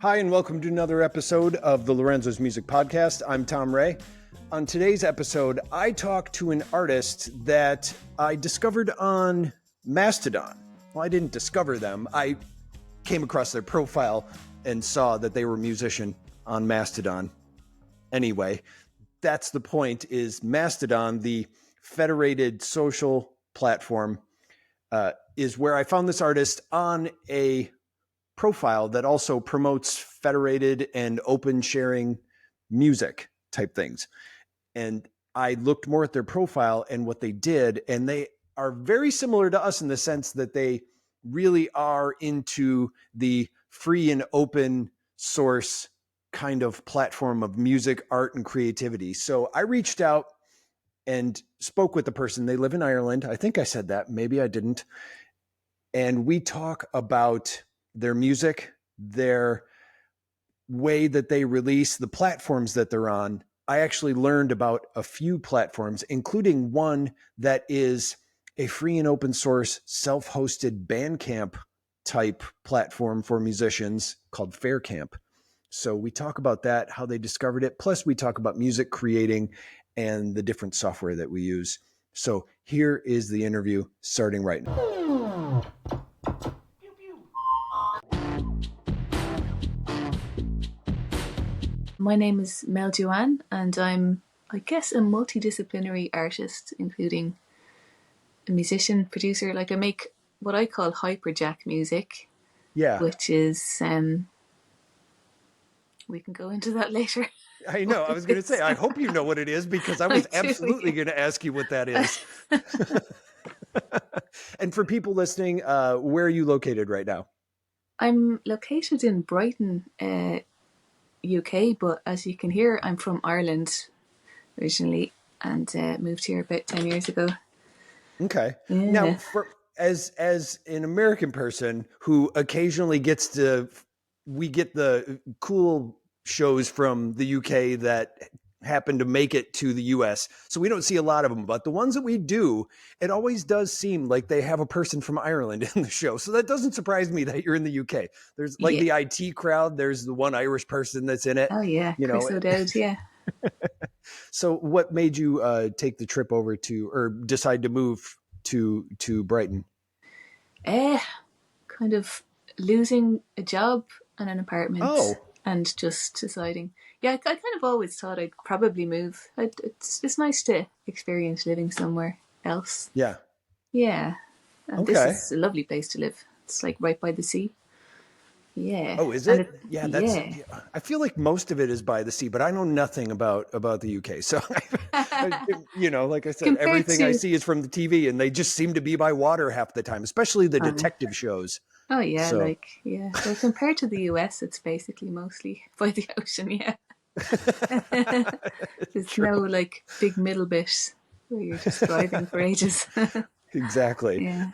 Hi, and welcome to another episode of the Lorenzo's Music Podcast. I'm Tom Ray. On today's episode, I talk to an artist that I discovered on Mastodon. Well, I didn't discover them. I came across their profile and saw that they were a musician on Mastodon. Anyway, that's the point, is Mastodon, the federated social platform, is where I found this artist on a profile that also promotes federated and open sharing music type things. And I looked more at their profile and what they did, and they are very similar to us in the sense that they really are into the free and open source kind of platform of music, art, and creativity. So I reached out and spoke with the person. They live in Ireland. I think I said that. Maybe I didn't. And we talk about their music, their way that they release, the platforms that they're on. I actually learned about a few platforms, including one that is a free and open source self-hosted Bandcamp type platform for musicians called Fairamp. So we talk about that, how they discovered it. Plus we talk about music creating and the different software that we use. So here is the interview starting right now. My name is Meljoann, and I'm, I guess, a multidisciplinary artist, including a musician, producer. Like, I make what I call Hyperjack music. Yeah. Which is, we can go into that later. I know. I was going to say, I hope you know what it is, because I was absolutely going to ask you what that is. And for people listening, where are you located right now? I'm located in Brighton, UK, but as you can hear, I'm from Ireland originally and moved here about 10 years ago. Okay. Yeah. Now, as an American person who occasionally we get the cool shows from the UK that happen to make it to the US. So we don't see a lot of them, but the ones that we do, it always does seem like they have a person from Ireland in the show. So that doesn't surprise me that you're in the UK. There's like the IT crowd. There's the one Irish person that's in it. Oh yeah. Chris O'Dowd, yeah. So what made you take the trip over to, or decide to move to Brighton? Kind of losing a job and an apartment. Oh. And just deciding. Yeah, I kind of always thought I'd probably move. It's nice to experience living somewhere else. Yeah. Yeah. And this is a lovely place to live. It's like right by the sea. Yeah. Oh, is it? Yeah, that's. Yeah. I feel like most of it is by the sea, but I know nothing about the UK. So, like I said, everything I see is from the TV, and they just seem to be by water half the time, especially the detective shows. Oh yeah, so. Well, compared to the US, it's basically mostly by the ocean. Yeah. There's no like big middle bit where you're just driving for ages. Exactly. Yeah.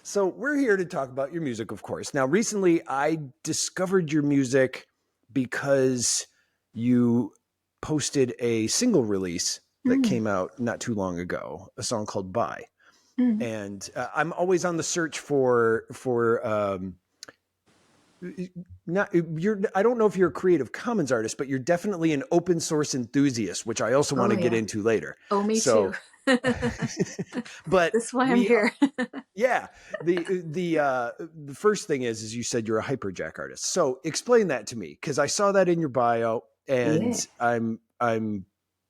So we're here to talk about your music, of course. Now, recently I discovered your music because you posted a single release that came out not too long ago, a song called Bye. And I'm always on the search for I don't know if you're a Creative Commons artist, but you're definitely an open source enthust, which I also want to get into later. Oh, me too. But that's why I'm here. Yeah. The first thing is you said you're a Hyperjack artist. So explain that to me, because I saw that in your bio, and I'm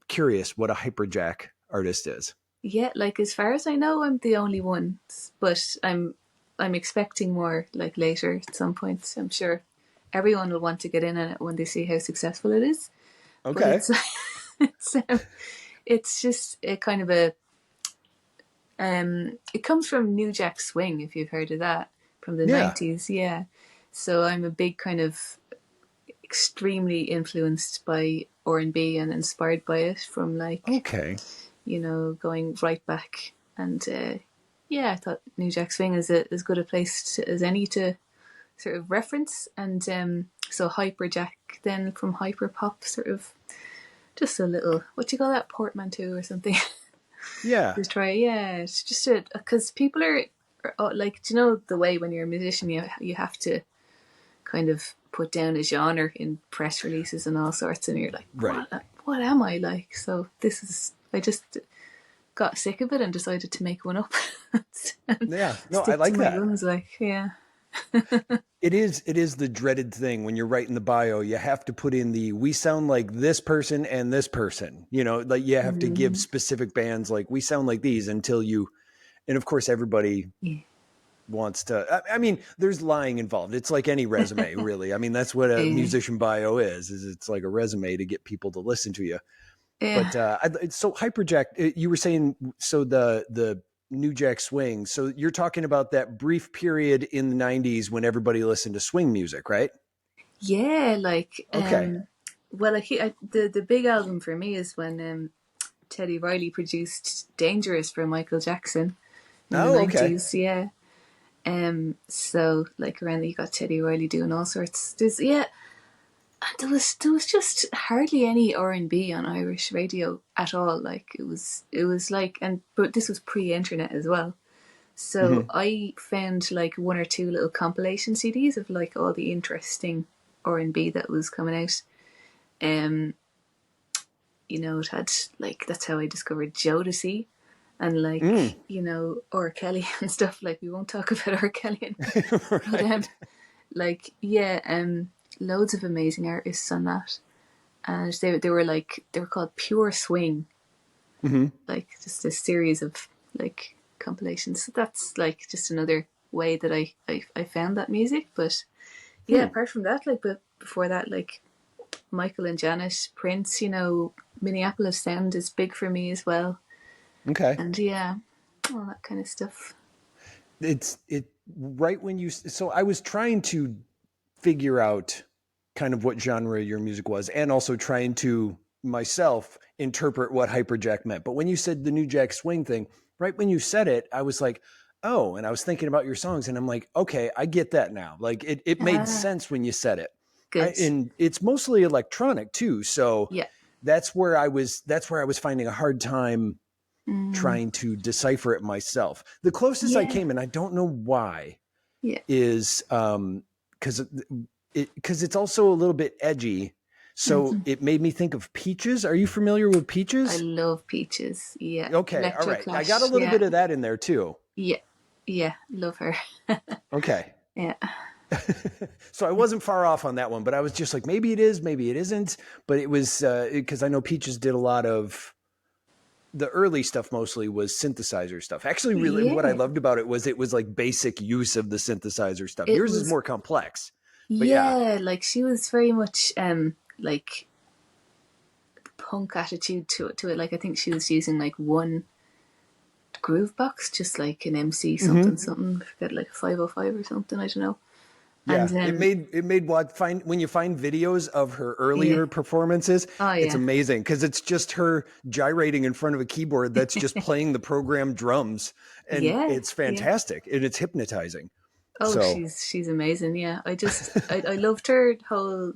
curious what a Hyperjack artist is. Yeah, like as far as I know, I'm the only one, but I'm expecting more like later at some point. I'm sure everyone will want to get in on it when they see how successful it is. Okay. It's just a kind of a it comes from New Jack Swing, if you've heard of that, from the 90s. Yeah. So I'm a big kind of extremely influenced by R&B and inspired by it from like going right back. And I thought New Jack Swing is as good a place as any to sort of reference. And so Hyperjack then from hyperpop, sort of just a little, what do you call that, portmanteau or something. Yeah. Just try, it's just because people are like, do you know the way when you're a musician you have to kind of put down a genre in press releases and all sorts, and you're like, Right. what am I like? So I just got sick of it and decided to make one up and Yeah. No, I stick to like my that. guns. Like, yeah. It is the dreaded thing when you're writing the bio. You have to put in we sound like this person and this person. Like you have to give specific bands like we sound like these and of course everybody Yeah. wants to. I mean, there's lying involved. It's like any resume, really. I mean, that's what a Yeah. musician bio is it's like a resume to get people to listen to you. Yeah. But so Hyperjack, you were saying, so the New Jack Swing. So you're talking about that brief period in the 90s when everybody listened to swing music, right? Yeah, like Okay. well, the big album for me is when Teddy Riley produced "Dangerous" for Michael Jackson in the Oh, okay. 90s. Yeah. So like around there, you got Teddy Riley doing all sorts. There was just hardly any R&B on Irish radio at all. Like it was like, but this was pre-internet as well. So I found like one or two little compilation CDs of like all the interesting R&B that was coming out. It had like, that's how I discovered Jodeci and like, R. Kelly and stuff. Like we won't talk about R. Kelly. Right. But loads of amazing artists on that. And they were called Pure Swing. Like just a series of like compilations. So that's like just another way that I found that music. But yeah, apart from that, like, but before that, like Michael and Janet, Prince, Minneapolis sound is big for me as well. Okay. And yeah, all that kind of stuff. It right when so I was trying to figure out kind of what genre your music was and also trying to myself interpret what Hyperjack meant. But when you said the New Jack Swing thing, right when you said it, I was like, oh, and I was thinking about your songs and I'm like, okay, I get that now. Like it made sense when you said it. Good. And it's mostly electronic too. So Yeah. that's where I was finding a hard time trying to decipher it myself. The closest I came, and I don't know why, is because it's also a little bit edgy. So it made me think of Peaches. Are you familiar with Peaches? I love Peaches. Yeah. Okay. All right. I got a little bit of that in there too. Yeah. Yeah. Love her. Okay. Yeah. So I wasn't far off on that one, but I was just like, maybe it is, maybe it isn't. But it was because I know Peaches did a lot of the early stuff, mostly was synthesizer stuff. Actually, really, what I loved about it was like basic use of the synthesizer stuff. Yours is more complex. But like she was very much like punk attitude to it. Like I think she was using like one groove box, just like an MC something. I forget, like a 505 or something. I don't know. Yeah, and, it made when you find videos of her earlier performances, it's amazing because it's just her gyrating in front of a keyboard that's just playing the programmed drums, and it's fantastic and it's hypnitizing. Oh, so. She's amazing. Yeah, I loved her whole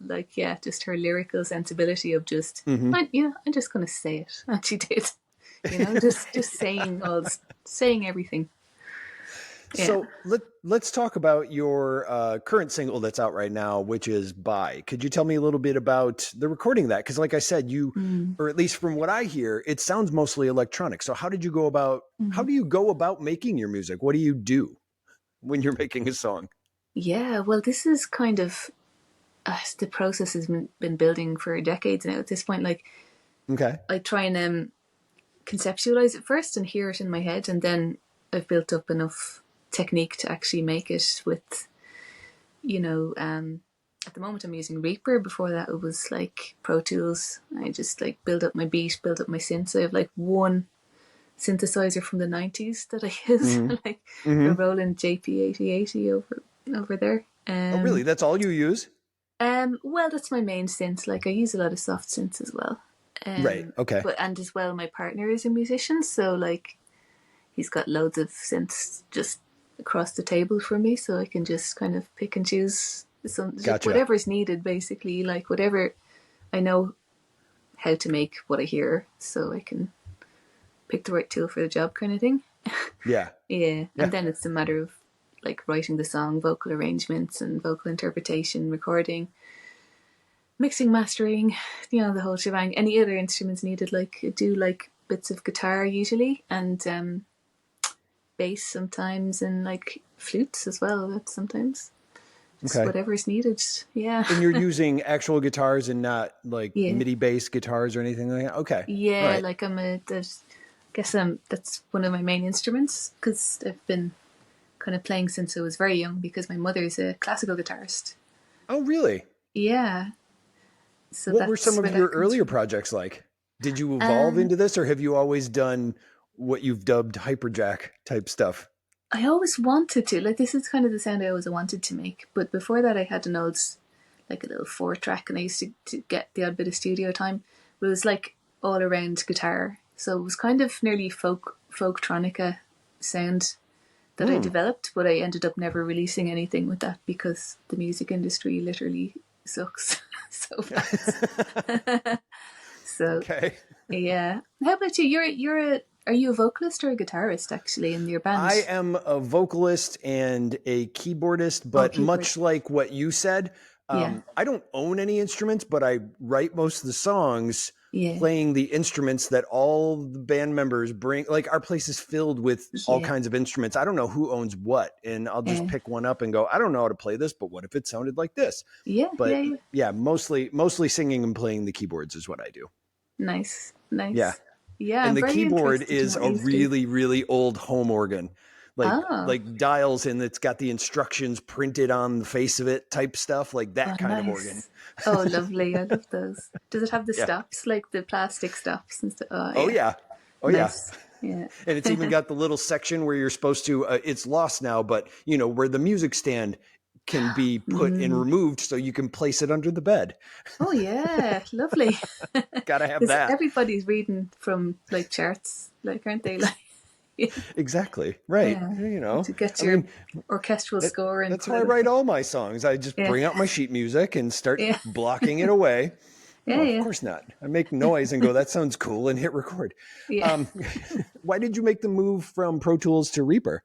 just her lyrical sensibility of just I'm just gonna say it, and she did. Just saying everything. Yeah. So let's talk about your current single that's out right now, which is Bye. Could you tell me a little bit about the recording of that? Because like I said, or at least from what I hear, it sounds mostly electronic. So how do you go about making your music? What do you do when you're making a song? Yeah, well, this is kind of the process has been building for decades now at this point. Like, okay, I try and conceptualize it first and hear it in my head, and then I've built up enough technique to actually make it with, at the moment I'm using Reaper. Before that it was like Pro Tools. I just like build up my beat, build up my synth. So I have like one synthesizer from the 90s that I use, like a Roland JP8080 over there. Oh really? That's all you use? Well, that's my main synth. Like I use a lot of soft synths as well. Right. Okay. And as well, my partner is a musician, so like he's got loads of synths just across the table for me, so I can just kind of pick and choose whatever's needed, basically. Like whatever, I know how to make what I hear, so I can pick the right tool for the job, kind of thing. Yeah. Yeah. And then it's a matter of like writing the song, vocal arrangements and vocal interpretation, recording. mixing, mastering, the whole shebang. Any other instruments needed, like I do like bits of guitar usually, and bass sometimes, and like flutes as well. That sometimes just Okay. whatever is needed. Yeah. And you're using actual guitars and not like Yeah. MIDI bass guitars or anything like that? Okay. Yeah, All right. like that's one of my main instruments because I've been kind of playing since I was very young because my mother's a classical guitarist. Oh, really? Yeah. So What were some that's where of your that comes earlier from. projects like? Did you evolve into this, or have you always done what you've dubbed Hyperjack type stuff? I always wanted to. Like, this is kind of the sound I always wanted to make. But before that, I had an old, like a little 4-track, and I used to get the odd bit of studio time. But it was like all around guitar. So it was kind of nearly folktronica sound that I developed, but I ended up never releasing anything with that because the music industry literally sucks so fast. So Okay. yeah. How about you? Are you a vocalist or a guitarist actually in your band? I am a vocalist and a keyboardist, but Keyboard. much like what you said, Yeah. I don't own any instruments, but I write most of the songs Yeah. playing the instruments that all the band members bring. Like our place is filled with all Yeah. kinds of instruments. I don't know who owns what, and I'll just pick one up and go, I don't know how to play this, but what if it sounded like this? Yeah. But Yeah. yeah, mostly singing and playing the keyboards is what I do. Nice. Yeah. Nice. Yeah, And I'm the very keyboard interested in is what a you do. really, really old home organ. Like Oh. dials, and it's got the instructions printed on the face of it type stuff, like Oh, that kind of organ. nice. Oh, lovely. I love those. Does it have the Yeah. stops, like the plastic stops and stuff? Oh, Oh yeah. yeah. Oh yeah. Nice. Yeah. And it's even got the little section where you're supposed to, it's lost now, but where the music stand can be put and removed so you can place it under the bed. Oh, yeah. Lovely. Gotta have Because that. everybody's reading from like charts, like, aren't they? Like, yeah. Exactly. Right. Yeah. To get I your mean, orchestral score and that's put how I it up. write all my songs. I just Yeah. bring out my sheet music and start Yeah. blocking it away. Yeah. No, of Yeah. course not. I make noise and go, that sounds cool, and hit record. Yeah. Why did you make the move from Pro Tools to Reaper?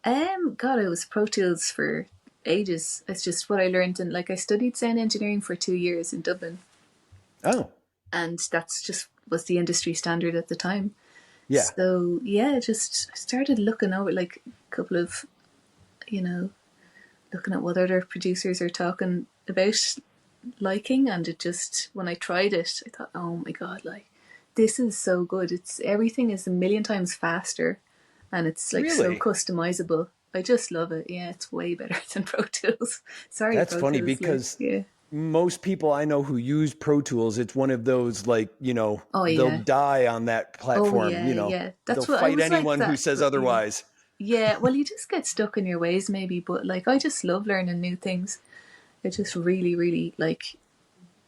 God, it was Pro Tools for ages. It's just what I learned, and like I studied sound engineering for 2 years in Dublin, Oh, and that's just was the industry standard at the time. yeah. So yeah, just I started looking over like a couple of, looking at what other producers are talking about liking, and it just when I tried it, I thought, oh my god, like this is so good. It's everything is a million times faster, and it's like so Really? customizable. I just love it. Yeah, it's way better than Pro Tools. Sorry, That's Pro funny Tools, because yeah. most people I know who use Pro Tools, it's one of those like, Oh they'll yeah. die on that platform. Oh yeah, yeah. They'll That's what I fight was like anyone who that. says But yeah. otherwise. Yeah, well, you just get stuck in your ways, maybe. But like, I just love learning new things. It just really, really like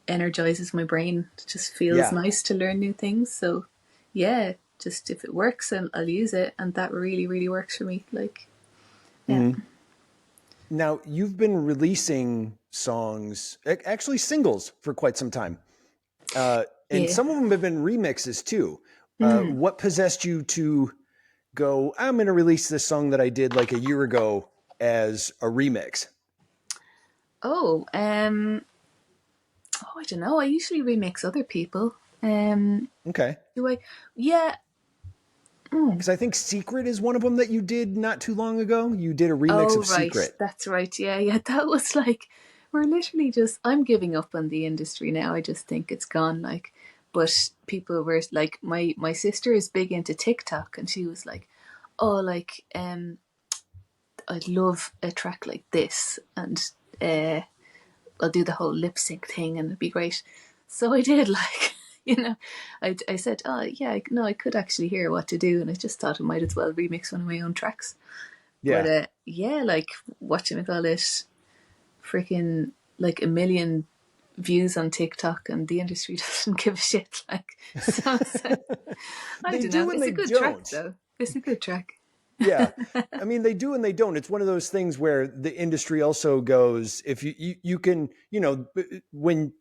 energizes my brain. It just feels Yeah. nice to learn new things. So, yeah, just if it works, I'll use it, and that really, really works for me. Like, yeah. Now, you've been releasing songs, actually singles, for quite some time. And Yeah. some of them have been remixes too. What possessed you to go, I'm going to release this song that I did like a year ago as a remix? Oh, I don't know. I usually remix other people. Okay. Do I? Yeah. Because I think Secret is one of them that you did not too long ago. You did a remix Oh, of right. Secret. That's right. Yeah, yeah. That was like, we're literally just, I'm giving up on the industry now. I just think it's gone. Like, but people were like, my sister is big into TikTok, and she was like, oh, like, I'd love a track like this, and I'll do the whole lip sync thing, and it'd be great. So I did, like, I said, oh yeah, no, I could actually hear what to do, and I just thought I might as well remix one of my own tracks. Yeah. But yeah, like whatchamacallit, freaking like 1 million views on TikTok, and the industry doesn't give a shit. Like, so I They don't do know. and It's they a good track, don't. though. It's a good track. Yeah. I mean, they do and they don't. It's one of those things where the industry also goes, if you can, when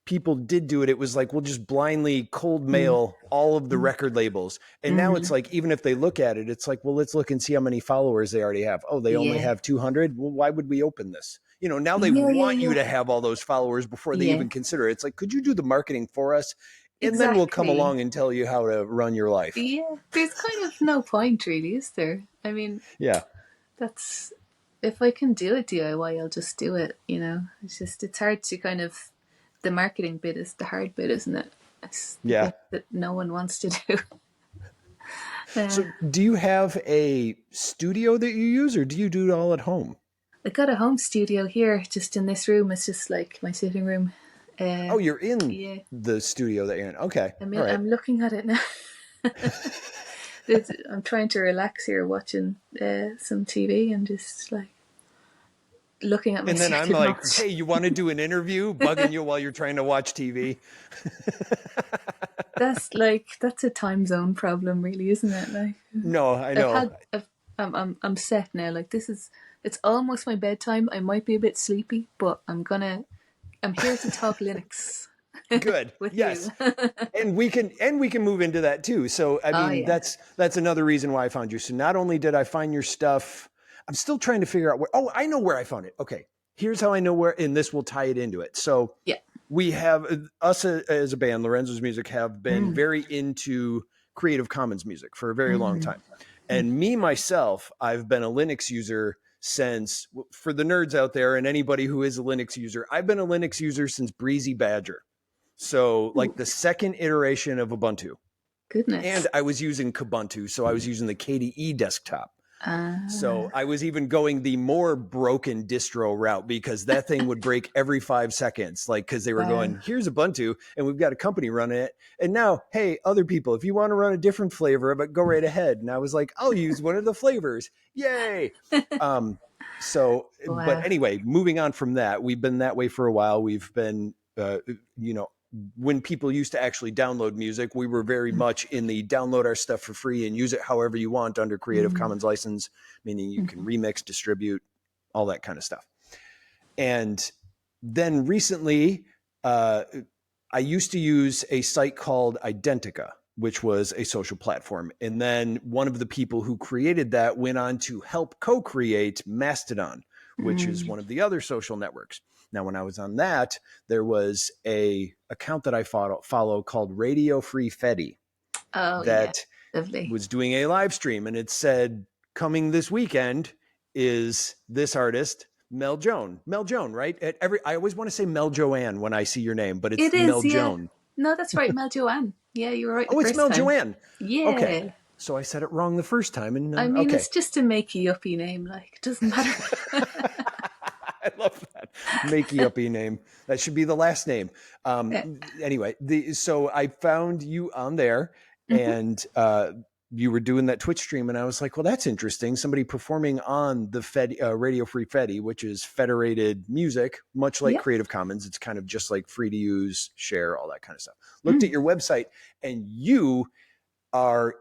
people did do it, it was like, we'll just blindly cold mail all of the record labels. And now it's like, even if they look at it, it's like, well, let's look and see how many followers they already have. Oh, they only Yeah. have 200. Well, why would we open this? Now they Yeah, yeah, want you yeah. to have all those followers before they Yeah, even consider it. It's like, could you do the marketing for us? And then we'll come exactly. along and tell you how to run your life. Yeah, there's kind of no point, really, is there? I mean, Yeah. that's if I can do it DIY, I'll just do it. It's hard to kind of the marketing bit is the hard bit, isn't it? It's the Yeah. bit that no one wants to do. Uh, So do you have a studio that you use, or do you do it all at home? I got a home studio here, just in this room. It's just like my sitting room. Oh, you're in Yeah, the studio that you're in. Okay. I All mean, right. I'm looking at it now. I'm trying to relax here, watching some TV and just like looking at my And then I'm selected like, notes. hey, you want to do an interview? Bugging you while you're trying to watch TV. That's a time zone problem, really, isn't it? Like No, I I've know. had, I'm set now. Like it's almost my bedtime. I might be a bit sleepy, but I'm here to talk Linux Good. with Yes. you. And we can move into that too. So I Oh mean, yeah. that's another reason why I found you. So not only did I find your stuff, I'm still trying to figure out where. Oh, I know where I found it. Okay. Here's how I know where, and this will tie it into it. So Yeah. we have us as a band, Lorenzo's Music, have been Mm. very into Creative Commons music for a very long Mm. time. And me, myself, I've been a Linux user since, for the nerds out there and anybody who is a Linux user, I've been a Linux user since Breezy Badger. So like Ooh, the second iteration of Ubuntu. goodness. And I was using Kubuntu. So I was using the KDE desktop. So Ah. I was even going the more broken distro route because that thing would break every 5 seconds. Like, because they were Wow. going, here's Ubuntu, and we've got a company running it. And now, hey, other people, if you want to run a different flavor of it, go right ahead. And I was like, I'll use one of the flavors. Yay. But Wow. anyway, moving on from that, we've been that way for a while. We've been, when people used to actually download music, we were very much in the download our stuff for free and use it however you want under Creative Mm. Commons license, meaning you can remix, distribute, all that kind of stuff. And then recently, I used to use a site called Identica, which was a social platform. And then one of the people who created that went on to help co-create Mastodon, which is one of the other social networks. Now, when I was on that, there was a account that I follow called Radio Free Fedi Oh yeah. that Lovely. was doing a live stream, and it said, coming this weekend is this artist, Meljoann. Meljoann, right? I always want to say Meljoann when I see your name, but it's It is, yeah. Meljoann. No, that's right, Meljoann. Yeah, you were right the Oh, it's first time. Meljoann. Okay. Yeah. So I said it wrong the first time, and I mean, okay. it's just a makey uppy name. Like, it doesn't matter. I love that makey uppy name. That should be the last name. Yeah. Anyway, so I found you on there, Mm-hmm. and you were doing that Twitch stream, and I was like, well, that's interesting. Somebody performing on the Radio Free Fedi, which is federated music, much like Yep. Creative Commons. It's kind of just like free to use, share, all that kind of stuff. Looked at your website, and you are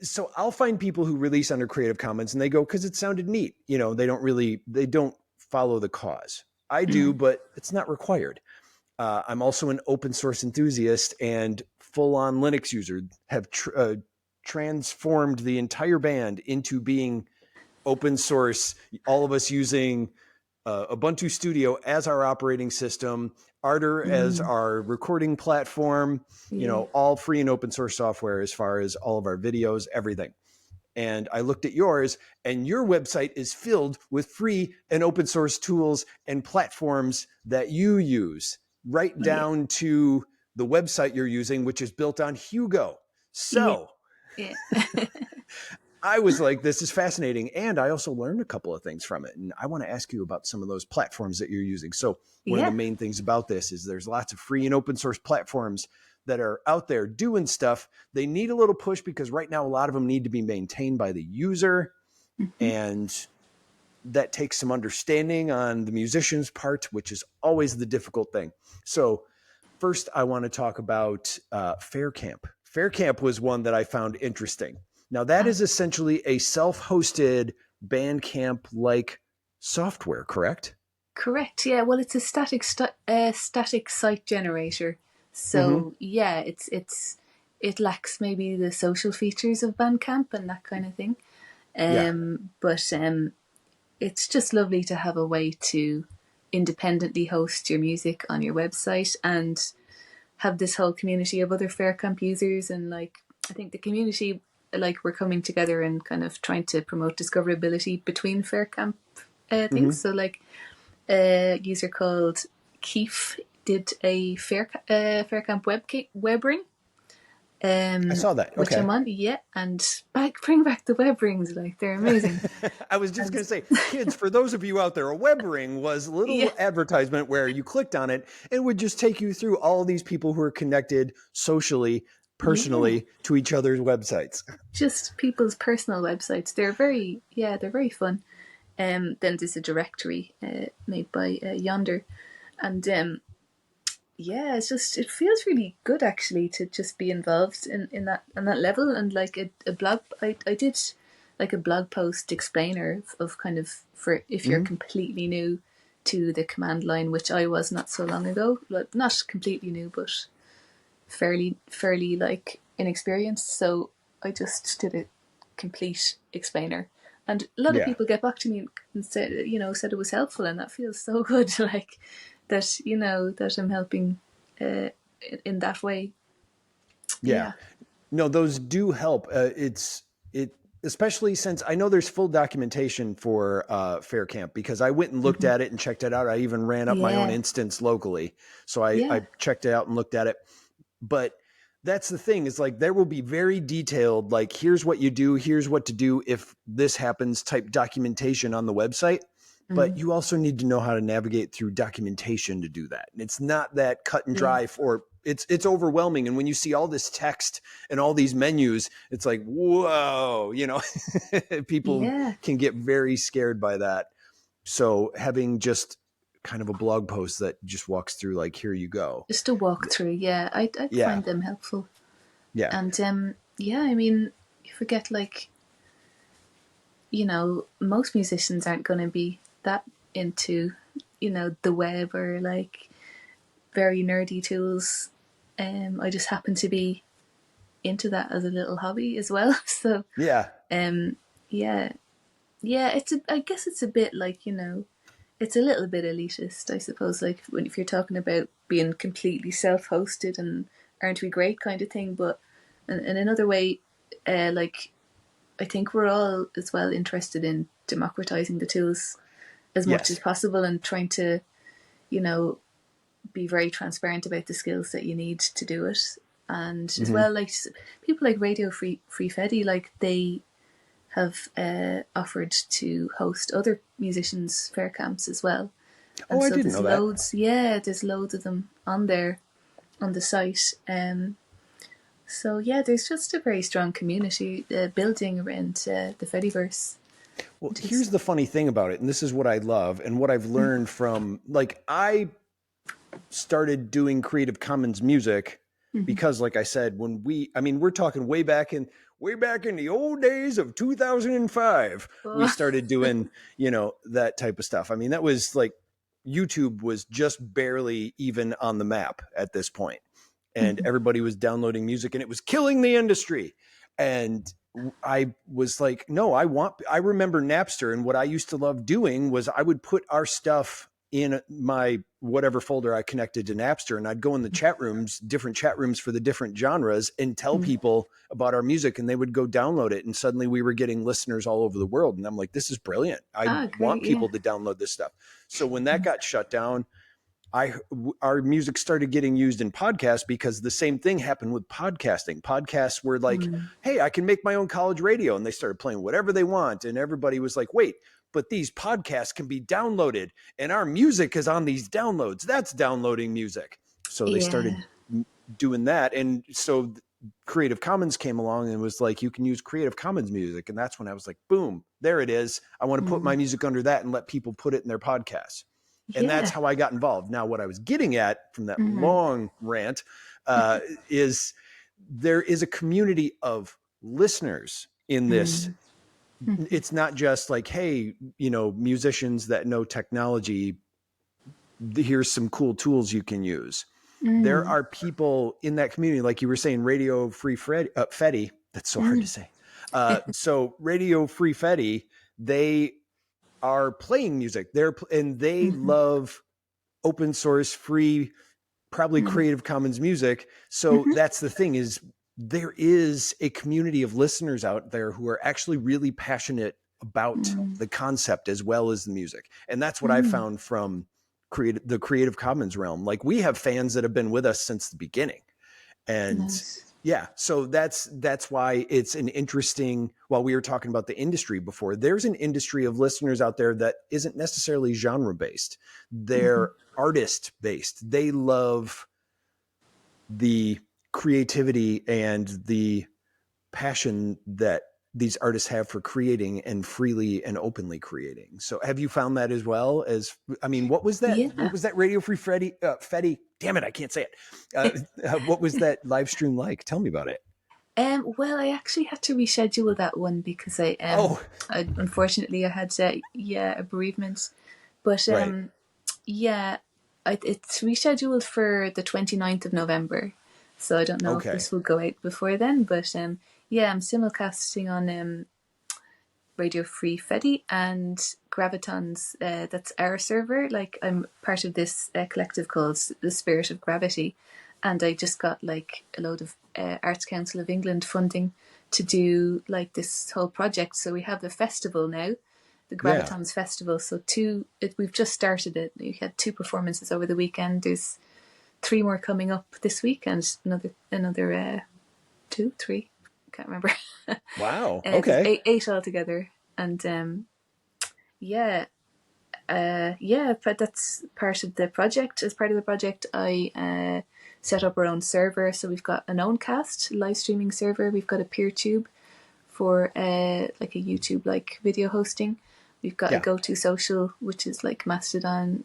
so I'll find people who release under Creative Commons and they go, because it sounded neat. They don't follow the cause. I do, but it's not required. I'm also an open source enthusiast and full on Linux user, have transformed the entire band into being open source, all of us using Ubuntu Studio as our operating system, Ardor as our recording platform, Yeah. all free and open source software as far as all of our videos, everything. And I looked at yours, and your website is filled with free and open source tools and platforms that you use, right down to the website you're using, which is built on Hugo. Yeah. So Yeah. I was like, this is fascinating. And I also learned a couple of things from it. And I want to ask you about some of those platforms that you're using. So one of Yeah. the main things about this is there's lots of free and open source platforms that are out there doing stuff. They need a little push because right now, a lot of them need to be maintained by the user. And that takes some understanding on the musician's part, which is always the difficult thing. So first, I want to talk about Fairamp. Fairamp was one that I found interesting. Now, that is essentially a self-hosted Bandcamp-like software, correct? Correct. Yeah. Well, it's a static site generator. So yeah, it lacks maybe the social features of Bandcamp and that kind of thing. Yeah. But it's just lovely to have a way to independently host your music on your website and have this whole community of other Fairamp users. And like, I think the community, like, we're coming together and kind of trying to promote discoverability between Fairamp things. So like, a user called Keith did a Fairamp web ring. I saw that. Okay. Which I'm on, yeah, and bring back the web rings, like they're amazing. I was just going to say, kids, for those of you out there, a web ring was a little advertisement where you clicked on it. It would just take you through all of these people who are connected socially, personally to each other's websites. Just people's personal websites. They're very fun. Then there's a directory made by Yonder, and it feels really good actually to just be involved in that on that level. And like a blog, I did like a blog post explainer of kind of for if you're completely new to the command line, which I was not so long ago, like not completely new, but fairly like inexperienced. So I just did a complete explainer. And a lot of people get back to me and said it was helpful, and that feels so good. Like that, that I'm helping in that way. Yeah. No, those do help. Especially since I know there's full documentation for Fairamp, because I went and looked at it and checked it out. I even ran up my own instance locally. So I checked it out and looked at it. But that's the thing, is like there will be very detailed, like here's what you do, here's what to do if this happens type documentation on the website. But you also need to know how to navigate through documentation to do that. And it's not that cut and dry it's overwhelming. And when you see all this text and all these menus, it's like, whoa, people can get very scared by that. So having just kind of a blog post that just walks through, like, here you go. Just a walkthrough. Yeah. I find them helpful. Yeah. And I mean, you forget, like, most musicians aren't going to be that into, the web or like very nerdy tools. I just happen to be into that as a little hobby as well. So I guess it's a bit like, it's a little bit elitist, I suppose, like if you're talking about being completely self-hosted and aren't we great kind of thing. But in another way, like I think we're all as well interested in democratizing the tools as much as possible and trying to, be very transparent about the skills that you need to do it. And as well, like people like Radio Free Fedi, like they have offered to host other musicians' fair camps as well. And I didn't know that. There's loads of them on there on the site. So there's just a very strong community building around the Fediverse. Well, here's the funny thing about it, and this is what I love and what I've learned from, like, I started doing Creative Commons music because, like I said, when we're talking way back in the old days of 2005, we started doing, that type of stuff. I mean, that was like YouTube was just barely even on the map at this point, and everybody was downloading music and it was killing the industry. And I was like, no, I remember Napster, and what I used to love doing was I would put our stuff in my whatever folder I connected to Napster, and I'd go in the chat rooms, different chat rooms for the different genres, and tell people about our music, and they would go download it. And suddenly we were getting listeners all over the world. And I'm like, this is brilliant. I want people to download this stuff. So when that got shut down, our music started getting used in podcasts, because the same thing happened with podcasting. Podcasts were like, hey, I can make my own college radio. And they started playing whatever they want. And everybody was like, wait, but these podcasts can be downloaded and our music is on these downloads. That's downloading music. So they started doing that. And so Creative Commons came along and was like, you can use Creative Commons music. And that's when I was like, boom, there it is. I want to put my music under that and let people put it in their podcasts. And that's how I got involved. Now, what I was getting at from that long rant is there is a community of listeners in this. It's not just like, hey, musicians that know technology, here's some cool tools you can use. There are people in that community, like you were saying, Radio Free Fedi. That's so hard to say. So Radio Free Fedi, they are playing music. And they love open source, free, probably Creative Commons music. So that's the thing, is there is a community of listeners out there who are actually really passionate about the concept as well as the music. And that's what I found from the Creative Commons realm. Like, we have fans that have been with us since the beginning. And Nice. yeah, so that's why it's an interesting, while we were talking about the industry before, there's an industry of listeners out there that isn't necessarily genre based. They're artist based. They love the creativity and the passion that these artists have for creating and freely and openly creating. So have you found that as well? As, I mean, what was that? Yeah. What was that Radio Free Fedi? Damn it, I can't say it. What was that live stream like? Tell me about it. Well, I actually had to reschedule that one because I unfortunately I had a bereavement, but Right. it's rescheduled for the 29th of November, so I don't know if Okay. this will go out before then. But I'm simulcasting on Radio Free Fedi and Graviton's. That's our server. Like, I'm part of this collective called the Spirit of Gravity, and I just got like a load of Arts Council of England funding to do like this whole project. So we have the festival now, the Gravitons Festival. So we've just started it. We had 2 performances over the weekend. There's 3 more coming up this week, and another 2, 3. Can't remember. Wow. Okay. 8 altogether, and but that's part of the project. As part of the project, I set up our own server. So we've got an Owncast live streaming server. We've got a Peertube for like a YouTube like video hosting. We've got a Go-To Social, which is like Mastodon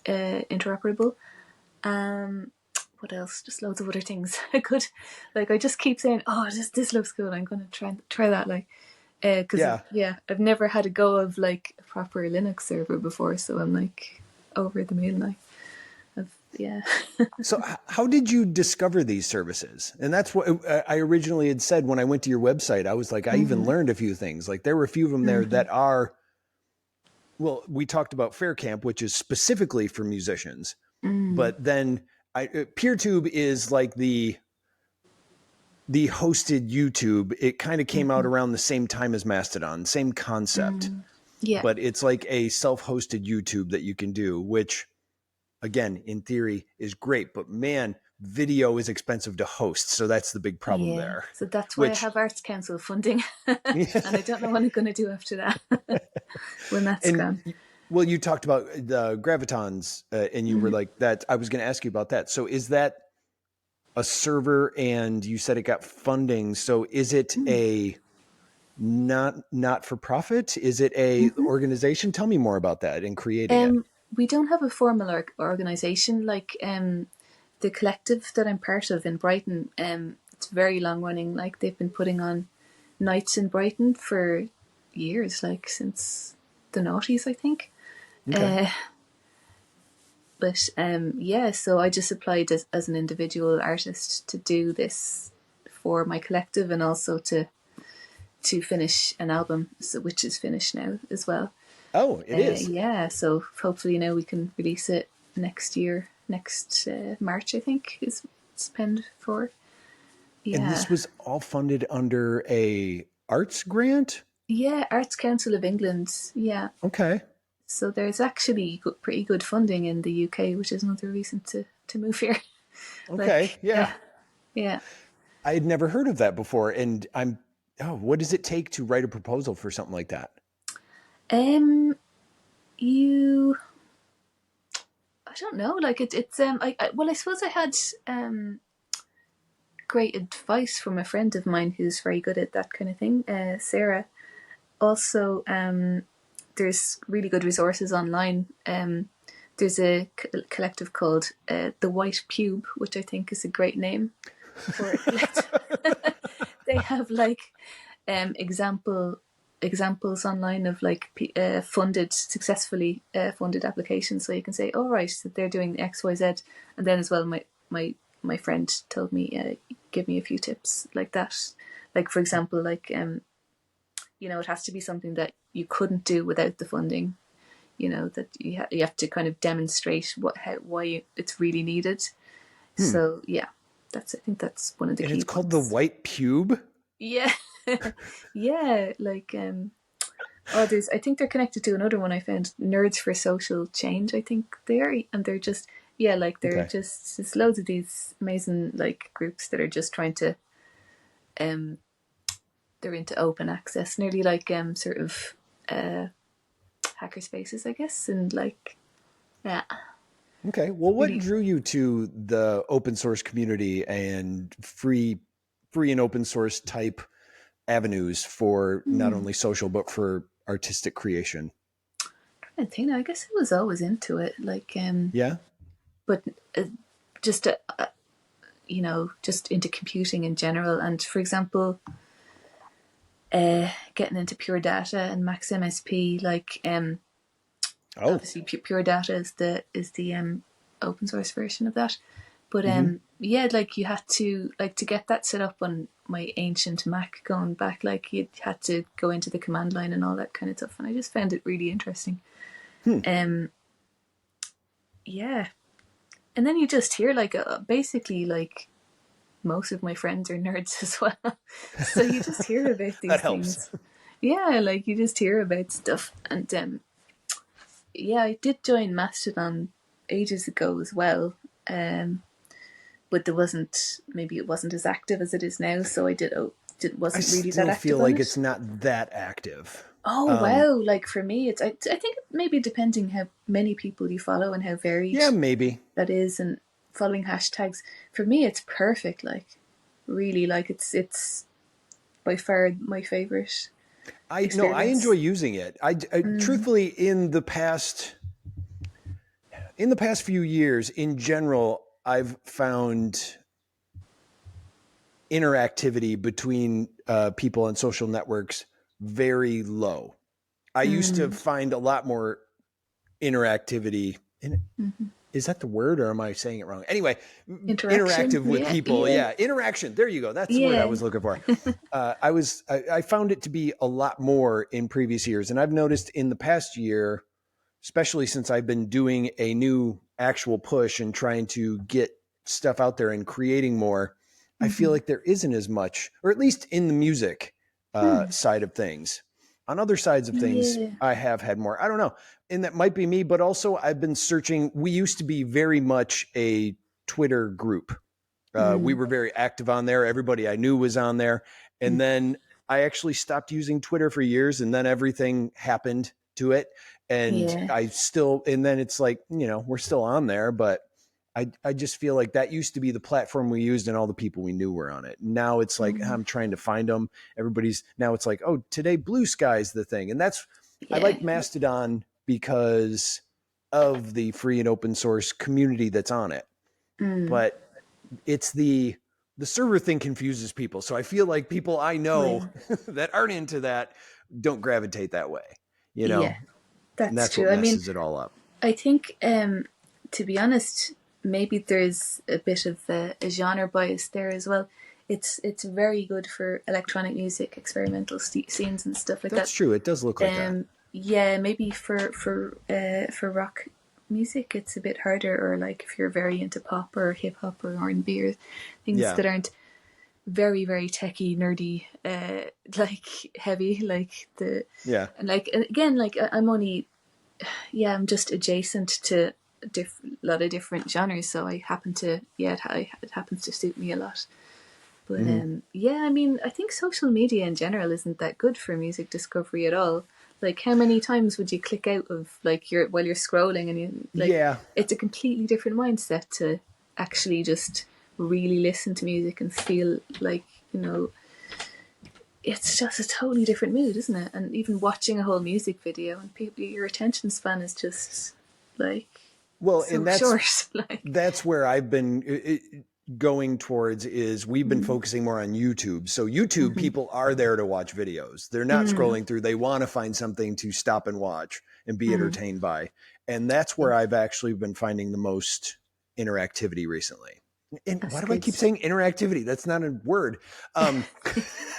interoperable. What else? Just loads of other things. I just keep saying, oh, this looks good. I'm going to try that. Like, because I've never had a go of like a proper Linux server before, so I'm like over the moon. Like, So how did you discover these services? And that's what I originally had said when I went to your website. I was like, I even learned a few things. Like, there were a few of them there that are, well, we talked about Fairamp, which is specifically for musicians, but then Peertube is like the hosted YouTube. It kind of came out around the same time as Mastodon, same concept, but it's like a self-hosted YouTube that you can do, which, again, in theory is great, but man, video is expensive to host. So that's the big problem there. So that's why I have Arts Council funding. And I don't know what I'm going to do after that when that's gone. Well, you talked about the Gravitons and you were like that. I was going to ask you about that. So is that a server, and you said it got funding. So is it a not for profit? Is it a organization? Tell me more about that in creating it. We don't have a formal organization. Like, the collective that I'm part of in Brighton, it's very long running. Like, they've been putting on nights in Brighton for years, like since the noughties, I think. Okay. So I just applied as an individual artist to do this for my collective, and also to finish an album, which is finished now as well. Oh, it is. Yeah, so hopefully now we can release it next year. Next March, I think, is penned for. Yeah. And this was all funded under a arts grant? Yeah, Arts Council of England. Yeah. Okay. So there's actually pretty good funding in the UK, which is another reason to move here. Okay. Yeah. I had never heard of that before. And what does it take to write a proposal for something like that? I don't know. Like, I suppose I had great advice from a friend of mine who's very good at that kind of thing, Sarah. Also, there's really good resources online. There's a collective called The White Pube, which I think is a great name for a collective. They have like examples online of like successfully funded applications. So you can say, oh, right, so they're doing XYZ. And then as well, my friend told me, give me a few tips like that. Like, for example, like it has to be something that you couldn't do without the funding. That you have to kind of demonstrate why it's really needed. So yeah, I think that's one of the And key it's called points. the White Pube? Yeah. Yeah, like I think they're connected to another one I found, Nerds for Social Change, I think they are, and they're just Okay. just loads of these amazing like groups that are just trying to they're into open access, nearly like sort of hacker spaces, I guess, and like yeah. Okay. Well, what Really. drew you to the open source community and free and open source type avenues for not only social but for artistic creation? I think I guess I was always into it, like Yeah. but just just into computing in general, and for example, getting into Pure Data and Max MSP, like Oh. obviously Pure Data is the open source version of that, but yeah, like you had to, like, to get that set up on my ancient Mac going back, like you had to go into the command line and all that kind of stuff, and I just found it really interesting. Yeah, and then you just hear like basically like most of my friends are nerds as well, so you just hear about these That helps. things. Yeah, like you just hear about stuff, and yeah, I did join Mastodon ages ago as well, but maybe it wasn't as active as it is now, so I I wasn't really that still feel active on like it. it's not that active. Oh wow! Like for me, I think maybe depending how many people you follow and how varied Yeah, maybe. that is, and following hashtags. For me, it's perfect. Like really, like it's by far my favorite I enjoy experience. using it. I truthfully in the past few years, in general, I've found interactivity between people on social networks very low. I used to find a lot more interactivity. Is that the word, or am I saying it wrong? Anyway, Interaction, interactive with yeah, people. yeah, Yeah, interaction. There you go. That's the word I yeah. was looking for. I found it to be a lot more in previous years, and I've noticed in the past year, especially since I've been doing a new actual push and trying to get stuff out there and creating more, I feel like there isn't as much, or at least in the music side of things. On other sides of things, Yeah. I have had more. I don't know. And that might be me, but also I've been searching. We used to be very much a Twitter group. We were very active on there. Everybody I knew was on there. And then I actually stopped using Twitter for years, and then everything happened to it. And Yeah. and then it's like, we're still on there, but I just feel like that used to be the platform we used and all the people we knew were on it. Now it's like, I'm trying to find them. Now it's like, oh, today Blue Sky's the thing. And I Yeah. like Mastodon because of the free and open source community that's on it. But it's the server thing confuses people. So I feel like people I know Yeah. that aren't into that don't gravitate that way, Yeah. and That's that's what true. I mean, messes it all up. I think, to be honest, maybe there's a bit of a genre bias there as well. It's very good for electronic music, experimental scenes and stuff like That's that. true. It does look like that. Yeah, maybe for rock music, it's a bit harder, or like if you're very into pop or hip hop or R&B or things Yeah. that aren't very very techy nerdy, like heavy, like the Yeah. and like again, like I'm only I'm just adjacent to a lot of different genres, so I happen to it happens to suit me a lot. But yeah, I mean, I think social media in general isn't that good for music discovery at all. Like, how many times would you click out of like while you're scrolling, and you like Yeah. it's a completely different mindset to actually just really listen to music and feel like, it's just a totally different mood, isn't it? And even watching a whole music video, and your attention span is just like Well, so and short. Like, that's where I've been going towards is we've been focusing more on YouTube. So YouTube people are there to watch videos. They're not scrolling through. They want to find something to stop and watch and be entertained by. And that's where I've actually been finding the most interactivity recently. And why That's do I good keep stuff. saying interactivity? That's not a word.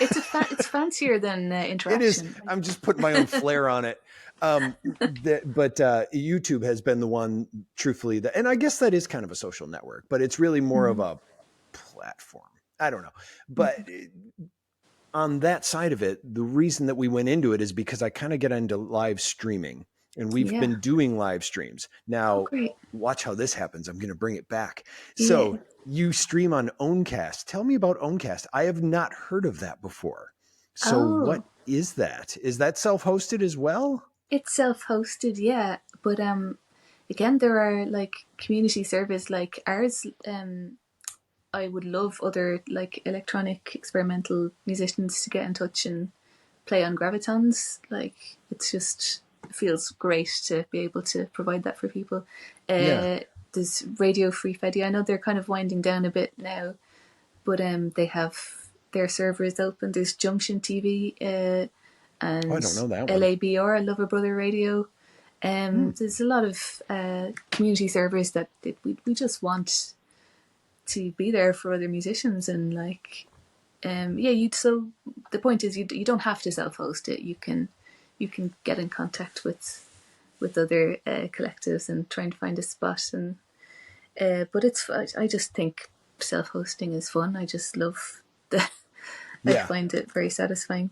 It's fancier than It is. interaction. I'm just putting my own flair on it. But YouTube has been the one, truthfully, that, and I guess that is kind of a social network, but it's really more of Mm. a platform. I don't know. But on that side of it, the reason that we went into it is because I kind of get into live streaming, and we've Yeah. been doing live streams. Oh, Now, great. watch how this happens. I'm going to bring it back. Yeah. So you stream on Owncast. Tell me about Owncast. I have not heard of that before. So what Oh, is that? Is that self-hosted as well? it's self-hosted, yeah. But again, there are like community servers like ours. I would love other like electronic experimental musicians to get in touch and play on gravitons. Like it's just it feels great to be able to provide that for people. Yeah. There's Radio Free Fedi. I know they're kind of winding down a bit now, but they have their servers open. There's Junction TV Oh, I and don't know that one. LABR, Lover Brother Radio. There's a lot of community servers that we just want to be there for other musicians and like yeah, you so the point is you don't have to self-host it. You can get in contact with other collectives and try and find a spot. And but it's I just think self-hosting is fun. I just love the I Yeah. find it very satisfying.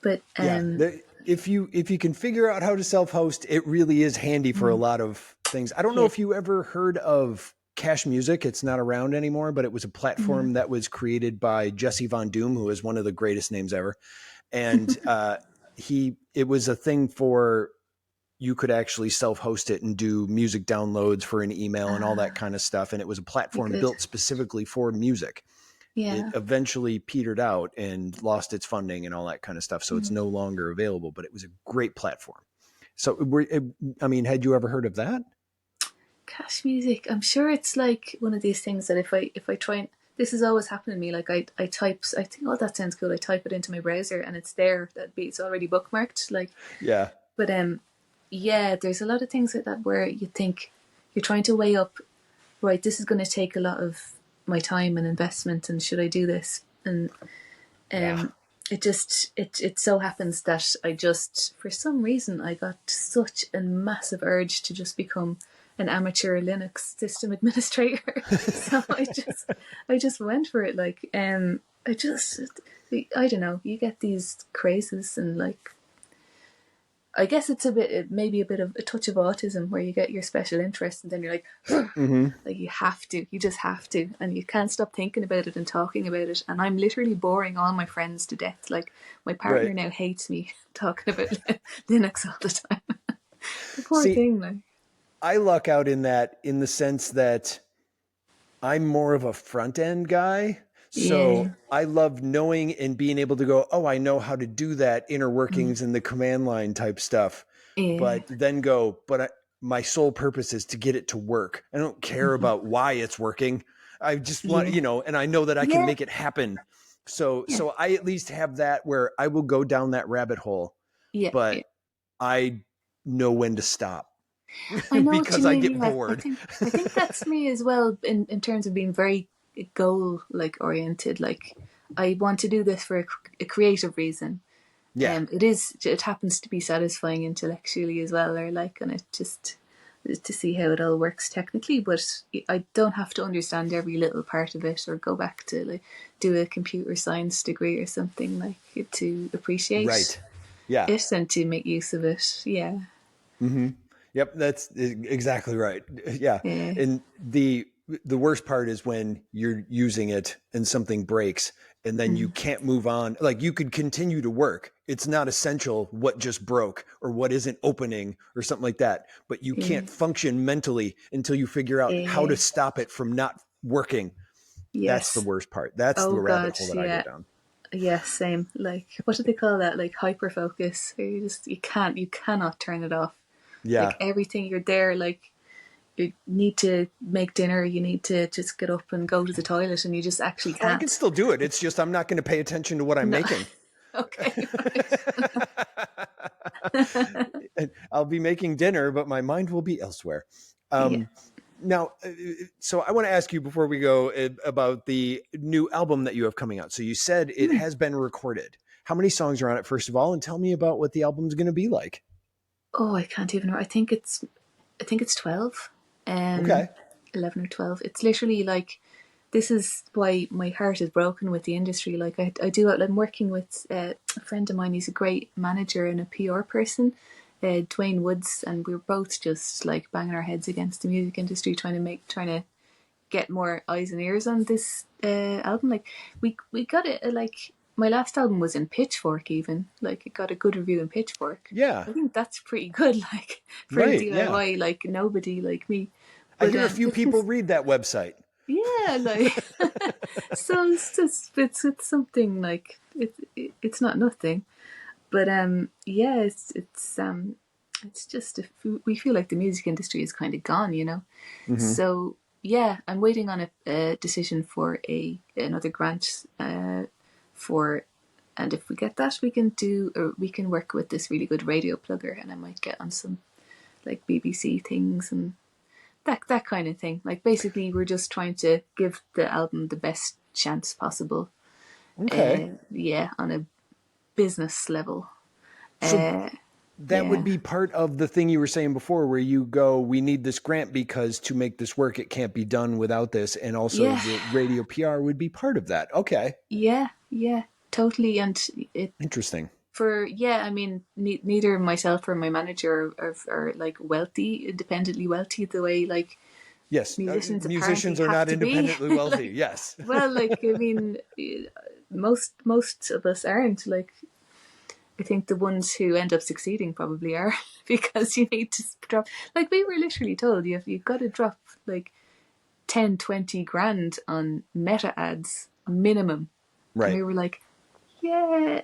But Yeah. If you can figure out how to self-host, it really is handy for a lot of things. I don't know yeah, if you ever heard of Cash Music. It's not around anymore, but it was a platform that was created by Jesse Von Doom, who is one of the greatest names ever. And it was a thing for you could actually self-host it and do music downloads for an email and all that kind of stuff. And it was a very platform good. built specifically for music. It Yeah. eventually petered out and lost its funding and all that kind of stuff. So it's no longer available, but it was a great platform. So I mean, had you ever heard of that? Cash music. I'm sure it's like one of these things that if I try and this has always happened to me. Like I type, I think, oh, that sounds cool. I type it into my browser and it's there. It's already bookmarked. Like, Yeah. but yeah, there's a lot of things like that where you think you're trying to weigh up. Right, this is going to take a lot of my time and investment, and should I do this? And Yeah. it so happens that I just for some reason I got such a massive urge to just become an amateur Linux system administrator. So I just went for it. Like I don't know. You get these crazes and like I guess it's maybe a bit of a touch of autism where you get your special interest and then you're like, like you just have to, and you can't stop thinking about it and talking about it. And I'm literally boring all my friends to death. Like my partner Right. now hates me talking about Linux all the time. The poor See, thing, like. I luck out in that in the sense that I'm more of a front end guy. Yeah, So I love knowing and being able to go, oh, I know how to do that inner workings and the command line type stuff. yeah, But then go, my sole purpose is to get it to work. I don't care about why it's working. I just want, yeah, and I know that I can yeah, make it happen. So, yeah, so I at least have that where I will go down that rabbit hole, yeah, but yeah. I know when to stop I know what you because I mean. get Yeah, bored. I think that's me as well in terms of being very goal like oriented. Like I want to do this for a creative reason. Yeah. It happens to be satisfying intellectually as well, or like, and it just to see how it all works technically. But I don't have to understand every little part of it or go back to like do a computer science degree or something like to appreciate Right. Yeah. it and to make use of it. Yeah, Yep, that's exactly right. Yeah. yeah, And the worst part is when you're using it and something breaks and then you can't move on. Like you could continue to work. It's not essential what just broke or what isn't opening or something like that, but you yeah, can't function mentally until you figure out how to yeah. stop it from not working. That's the Yes. worst part. That's Oh the rabbit God, hole that I go yeah. down. Yes, same. Like what do they call that? Like hyper focus. You cannot turn it off. Like Yeah. everything you're there, like you need to make dinner, you need to just get up and go to the toilet and you just actually Oh, I can can't. still do it. It's just I'm not going to pay attention to what I'm No. making. Okay, right. And I'll be making dinner, but my mind will be elsewhere. Yeah. Um, Now, so I want to ask you before we go about the new album that you have coming out. So you said it has been recorded. How many songs are on it, first of all, and tell me about what the album's going to be like. Oh, I can't even. I think it's 12, Okay. 11 or 12. It's literally like, this is why my heart is broken with the industry. Like I do. I'm working with a friend of mine. He's a great manager and a PR person, Dwayne Woods, and we're both just like banging our heads against the music industry, trying to get more eyes and ears on this album. Like we got it. Like my last album was in Pitchfork, even like it got a good review in Pitchfork. Yeah. I think that's pretty good. Like for a Right. DIY, Yeah. like nobody like me. I But hear a few this people is, read that website. yeah, like so it's just it's something like it's not nothing. But yeah, it's just if we feel like the music industry is kind of gone, you know. Mm-hmm. So yeah, I'm waiting on a decision for another grant for, and if we get that, we can work with this really good radio plugger, and I might get on some like BBC things and that kind of thing. Like basically, we're just trying to give the album the best chance possible. Okay. Yeah, on a business level. So Uh, that would yeah, be part of the thing you were saying before, where you go, we need this grant because to make this work, it can't be done without this. And also yeah, the radio PR would be part of that. Okay. yeah, totally. And it Interesting. for yeah, I mean, neither myself or my manager are like wealthy, independently wealthy the way like Yes. musicians apparently Musicians are have not to be. independently wealthy. Like, Yes. well, like I mean, most of us aren't. Like I think the ones who end up succeeding probably are because you need to drop. Like we were literally told you've got to drop like 10, 20 grand on meta ads minimum, and Right. we were like, yeah,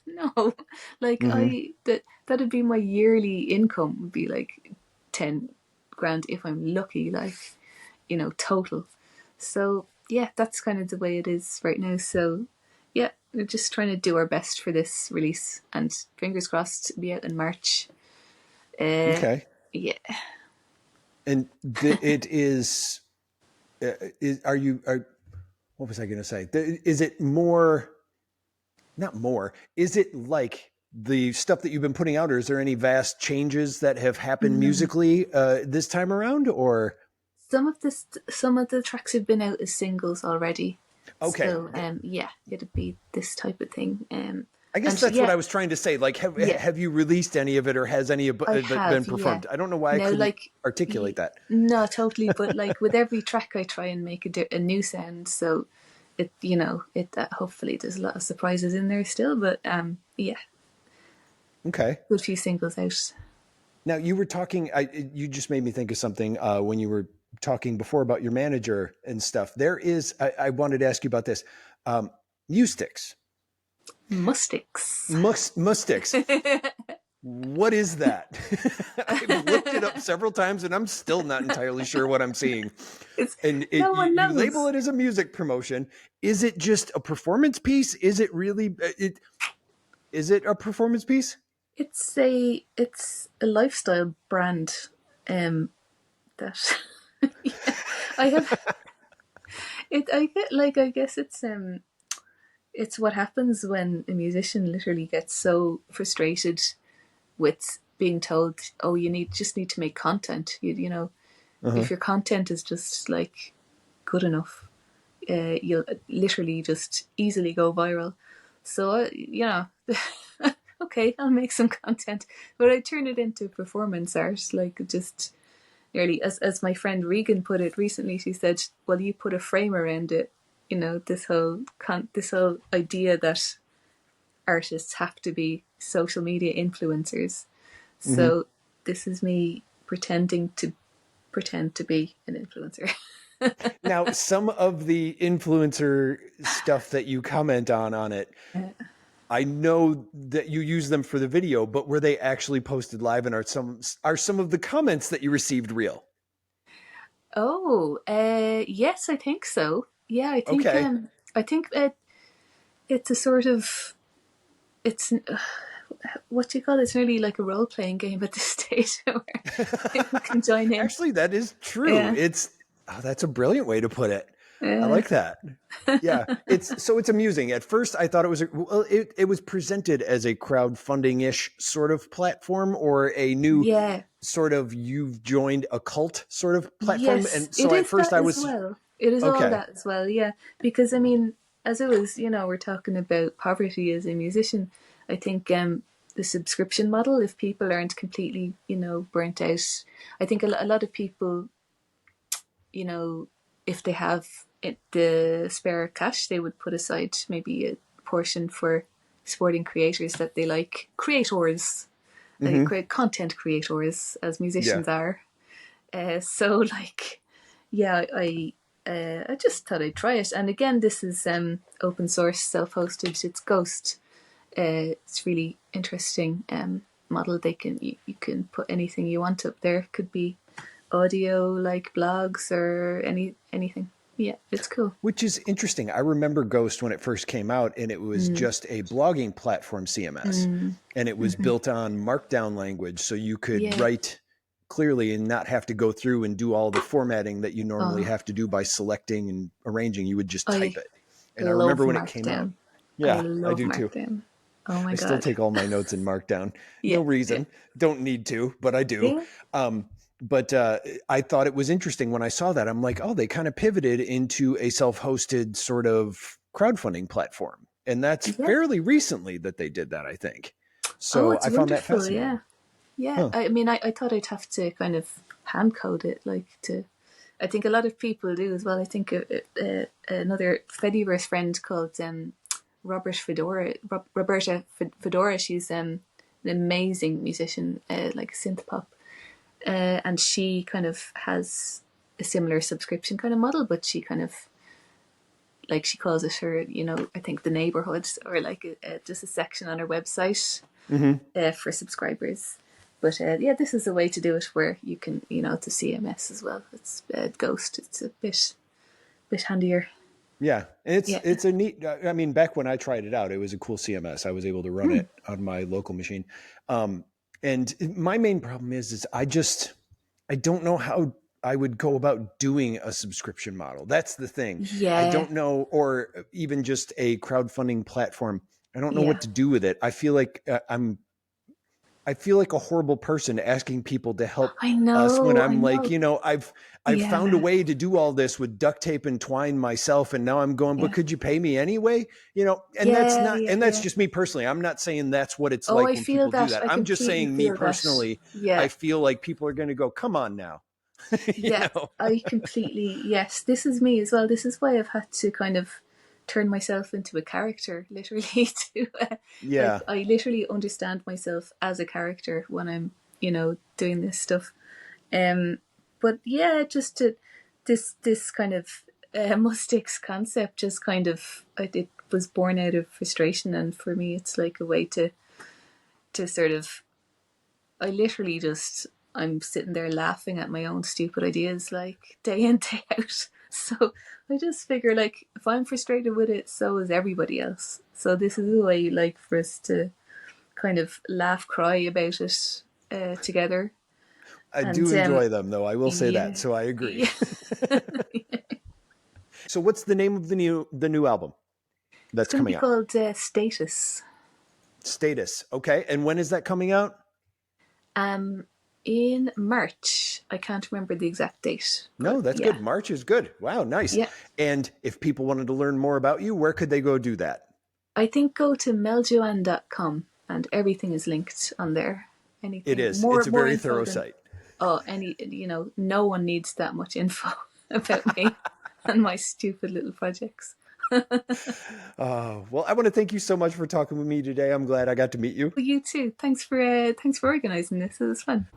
no, like Mm-hmm. that'd be my yearly income would be like 10 grand if I'm lucky, like total. So yeah, that's kind of the way it is right now. So yeah, we're just trying to do our best for this release, and fingers crossed to be out in March. Okay. Yeah. And it are you, what was I going to say? Is it more, not more, is it like the stuff that you've been putting out, or is there any vast changes that have happened Mm. musically this time around, or? Some of the tracks have been out as singles already. Okay. So yeah, it'd be this type of thing. I guess And that's what yeah, I was trying to say. Like, yeah, have you released any of it, or has any of I it have, been yeah. performed? I don't know why I Now, couldn't like, articulate that. no, totally. But like with every track, I try and make a new sound. So it hopefully there's a lot of surprises in there still. But yeah, Okay. good few singles out. Now you were talking. You just made me think of something when you were talking before about your manager and stuff. There is. I wanted to ask you about this. Mustics. Mustics. Mustics. What is that? I've looked it up several times and I'm still not entirely sure what I'm seeing. It's And no one you label knows. it as a music promotion. Is it just a performance piece? Is it really? Is it a performance piece? It's a lifestyle brand. That yeah, I have it. I get like I guess it's what happens when a musician literally gets so frustrated with being told, "Oh, just need to make content." Uh-huh. If your content is just like good enough, you'll literally just easily go viral. So okay, I'll make some content, but I turn it into performance art, like just nearly as my friend Regan put it recently. She said, "Well, you put a frame around it. This whole idea that artists have to be social media influencers. Mm-hmm. So this is me pretend to be an influencer." Now, some of the influencer stuff that you comment on it, I know that you use them for the video, but were they actually posted live, and are some of the comments that you received real? Oh, yes, I think so. Yeah, Okay. I think it's a sort of it's what do you call it? It's really like a role playing game at this stage where people can join in. Actually, that is true. Yeah. That's a brilliant way to put it. I Yeah. like that. Yeah, it's amusing. At first, I thought it was presented as a crowdfunding-ish sort of platform, or a new Yeah. sort of you've joined a cult sort of platform. Yes, And so it at is first that I as was well. It is all okay. that as well, yeah. Because I mean, as it was, we're talking about poverty as a musician. I think the subscription model, if people aren't completely, burnt out, I think a lot of people, if they have the spare cash, they would put aside maybe a portion for supporting creators that they like, creators, content creators, as musicians are. So like, yeah, I just thought I'd try it. And again, this is open source, self-hosted. It's Ghost. It's really interesting model. You can put anything you want up there. It could be audio, like blogs or anything. Yeah, it's cool. Which is interesting. I remember Ghost when it first came out, and it was just a blogging platform CMS, and it was built on Markdown language, so you could write clearly and not have to go through and do all the formatting that you normally have to do by selecting and arranging. You would just type it. And I remember when it came out. Yeah, I do too. Markdown. Oh my God. I still take all my notes in Markdown. No reason. Don't need to, but I do. Yeah. But I thought it was interesting when I saw that. I'm like, oh, they kind of pivoted into a self-hosted sort of crowdfunding platform. And that's fairly recently that they did that, I think. So I found that fascinating. Yeah. Huh. I mean, I thought I'd have to kind of hand code it, I think a lot of people do as well. I think another Fediverse friend called Roberta Fedora. She's an amazing musician, like synth pop. And she kind of has a similar subscription kind of model, but she kind of, like, she calls it her, I think the neighborhood, or like just a section on her website for subscribers. But this is a way to do it where you can, it's a CMS as well. It's Ghost. It's a bit handier. Yeah, and it's a neat. I mean, back when I tried it out, it was a cool CMS. I was able to run it on my local machine. And my main problem is I don't know how I would go about doing a subscription model. That's the thing. Yeah. I don't know, or even just a crowdfunding platform. I don't know what to do with it. I feel like I feel like a horrible person asking people to help us when I'm like, I've found a way to do all this with duct tape and twine myself. And now I'm going, but could you pay me anyway? That's just me personally. I'm not saying that's what it's like when people do that. I'm just saying me personally, I feel like people are going to go, come on now. I completely, yes, this is me as well. This is why I've had to kind of turn myself into a character, literally. I literally understand myself as a character when I'm, doing this stuff. But yeah, just this kind of Mustix concept just kind of, it was born out of frustration, and for me, it's like a way to sort of, I literally just, I'm sitting there laughing at my own stupid ideas, like day in, day out. So I just figure, like, if I'm frustrated with it, so is everybody else. So this is a way, like, for us to kind of laugh, cry about it together. I do enjoy them, though. I will say that. So I agree. Yeah. So what's the name of the new album that's coming out? It's called Status. Status. Okay. And when is that coming out? In March. I can't remember the exact date. No, that's good. March is good. Wow, nice. Yeah. And if people wanted to learn more about you, where could they go do that? I think go to meljoann.com and everything is linked on there. Anything. It is. It's a very thorough site. No one needs that much info about me and my stupid little projects. Well, I want to thank you so much for talking with me today. I'm glad I got to meet you. Well, you too. Thanks for organizing this. It was fun.